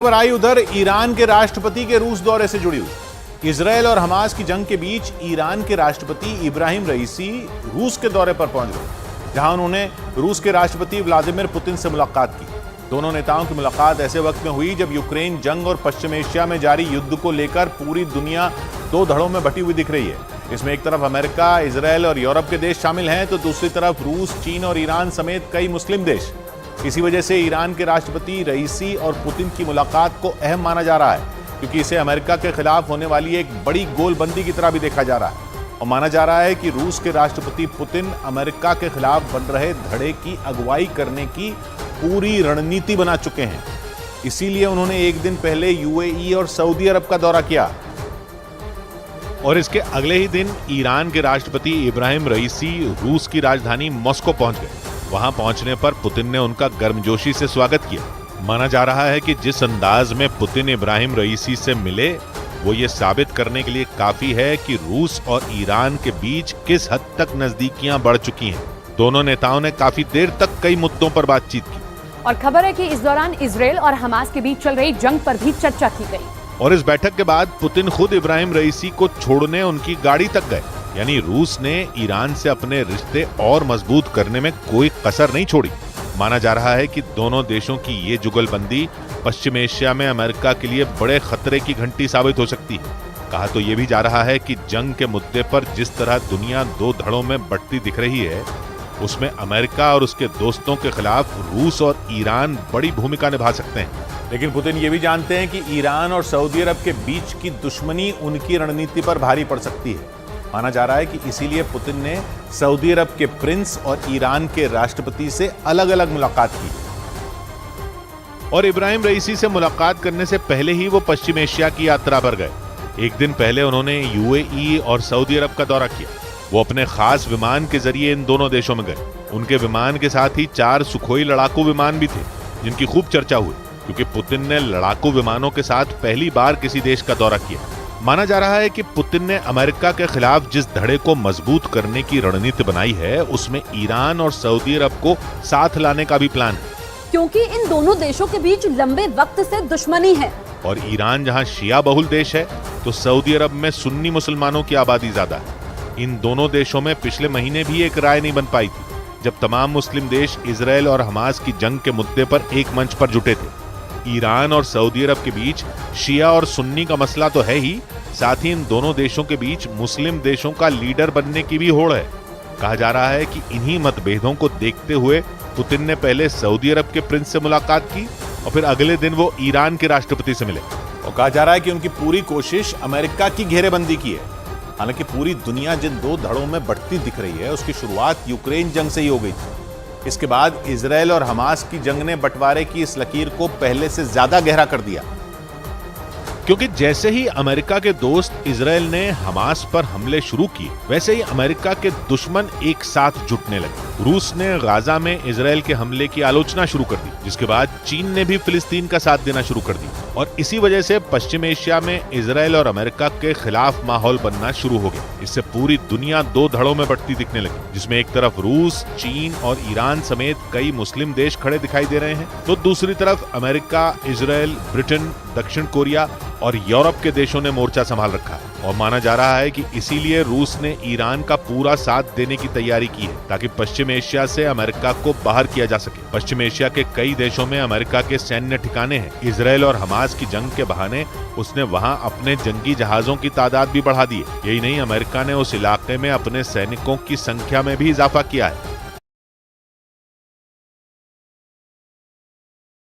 पर आई उधर ईरान के राष्ट्रपति के रूस दौरे से जुड़ी हुई। इजरायल और हमास की जंग के बीच ईरान के राष्ट्रपति इब्राहिम रईसी रूस के दौरे पर पहुंच गए, जहां उन्होंने रूस के राष्ट्रपति व्लादिमीर पुतिन से मुलाकात की। दोनों नेताओं की मुलाकात ऐसे वक्त में हुई जब यूक्रेन जंग और पश्चिम एशिया में जारी युद्ध को लेकर पूरी दुनिया दो धड़ों में बटी हुई दिख रही है। इसमें एक तरफ अमेरिका, इजरायल और यूरोप के देश शामिल हैं, तो दूसरी तरफ रूस, चीन और ईरान समेत कई मुस्लिम देश। इसी वजह से ईरान के राष्ट्रपति रईसी और पुतिन की मुलाकात को अहम माना जा रहा है, क्योंकि इसे अमेरिका के खिलाफ होने वाली एक बड़ी गोलबंदी की तरह भी देखा जा रहा है। और माना जा रहा है कि रूस के राष्ट्रपति पुतिन अमेरिका के खिलाफ बन रहे धड़े की अगुवाई करने की पूरी रणनीति बना चुके हैं। इसीलिए उन्होंने एक दिन पहले यूएई और सऊदी अरब का दौरा किया और इसके अगले ही दिन ईरान के राष्ट्रपति इब्राहिम रईसी रूस की राजधानी मॉस्को पहुंच गए। वहां पहुंचने पर पुतिन ने उनका गर्मजोशी से स्वागत किया। माना जा रहा है कि जिस अंदाज में पुतिन इब्राहिम रईसी से मिले, वो ये साबित करने के लिए काफी है कि रूस और ईरान के बीच किस हद तक नजदीकियां बढ़ चुकी हैं। दोनों नेताओं ने काफी देर तक कई मुद्दों पर बातचीत की। और खबर है कि इस दौरान इजरायल और हमास के बीच चल रही जंग पर भी चर्चा की गई। और इस बैठक के बाद पुतिन खुद इब्राहिम रईसी को छोड़ने उनकी गाड़ी तक गए। यानी रूस ने ईरान से अपने रिश्ते और मजबूत करने में कोई कसर नहीं छोड़ी। माना जा रहा है कि दोनों देशों की ये जुगलबंदी पश्चिम एशिया में अमेरिका के लिए बड़े खतरे की घंटी साबित हो सकती है। कहा तो ये भी जा रहा है कि जंग के मुद्दे पर जिस तरह दुनिया दो धड़ों में बंटती दिख रही है, उसमें अमेरिका और उसके दोस्तों के खिलाफ रूस और ईरान बड़ी भूमिका निभा सकते हैं। लेकिन पुतिन ये भी जानते हैं कि ईरान और सऊदी अरब के बीच की दुश्मनी उनकी रणनीति पर भारी पड़ सकती है। माना जा रहा है कि इसीलिए पुतिन ने सऊदी अरब के प्रिंस और ईरान के राष्ट्रपति से अलग अलग मुलाकात की। और इब्राहिम रईसी से मुलाकात करने से पहले ही वो पश्चिम एशिया की यात्रा पर गए। एक दिन पहले उन्होंने यूएई और सऊदी अरब का दौरा किया। वो अपने खास विमान के जरिए इन दोनों देशों में गए। उनके विमान के साथ ही 4 सुखोई लड़ाकू विमान भी थे, जिनकी खूब चर्चा हुई, क्योंकि पुतिन ने लड़ाकू विमानों के साथ पहली बार किसी देश का दौरा किया। माना जा रहा है कि पुतिन ने अमेरिका के खिलाफ जिस धड़े को मजबूत करने की रणनीति बनाई है, उसमें ईरान और सऊदी अरब को साथ लाने का भी प्लान है, क्योंकि इन दोनों देशों के बीच लंबे वक्त से दुश्मनी है। और ईरान जहां शिया बहुल देश है, तो सऊदी अरब में सुन्नी मुसलमानों की आबादी ज्यादा है। इन दोनों देशों में पिछले महीने भी एक राय नहीं बन पाई थी, जब तमाम मुस्लिम देश इजरायल और हमास की जंग के मुद्दे पर एक मंच पर जुटे थे। ईरान और सऊदी अरब के बीच शिया और सुन्नी का मसला तो है ही, साथ ही इन दोनों देशों के बीच मुस्लिम देशों का लीडर बनने की भी होड़ है। कहा जा रहा है कि इन्हीं मतभेदों को देखते हुए पुतिन ने पहले सऊदी अरब के प्रिंस से मुलाकात की और फिर अगले दिन वो ईरान के राष्ट्रपति से मिले। और कहा जा रहा है कि उनकी पूरी कोशिश अमेरिका की घेरेबंदी की है। हालांकि पूरी दुनिया जिन दो धड़ों में बढ़ती दिख रही है, उसकी शुरुआत यूक्रेन जंग से ही हो गई थी। इसके बाद इजरायल और हमास की जंग ने बंटवारे की इस लकीर को पहले से ज्यादा गहरा कर दिया, क्योंकि जैसे ही अमेरिका के दोस्त इजरायल ने हमास पर हमले शुरू किए, वैसे ही अमेरिका के दुश्मन एक साथ जुटने लगे। रूस ने गाजा में इजरायल के हमले की आलोचना शुरू कर दी, जिसके बाद चीन ने भी फिलिस्तीन का साथ देना शुरू कर दिया। और इसी वजह से पश्चिम एशिया में इजरायल और अमेरिका के खिलाफ माहौल बनना शुरू हो गया। इससे पूरी दुनिया दो धड़ों में बंटती दिखने लगी, जिसमें एक तरफ रूस, चीन और ईरान समेत कई मुस्लिम देश खड़े दिखाई दे रहे हैं, तो दूसरी तरफ अमेरिका, इजरायल, ब्रिटेन, दक्षिण कोरिया और यूरोप के देशों ने मोर्चा संभाल रखा है। और माना जा रहा है कि इसीलिए रूस ने ईरान का पूरा साथ देने की तैयारी की है, ताकि पश्चिम एशिया से अमेरिका को बाहर किया जा सके। पश्चिम एशिया के कई देशों में अमेरिका के सैन्य ठिकाने हैं। इजरायल और हमास की जंग के बहाने उसने वहां अपने जंगी जहाजों की तादाद भी बढ़ा दी है। यही नहीं, अमेरिका ने उस इलाके में अपने सैनिकों की संख्या में भी इजाफा किया है।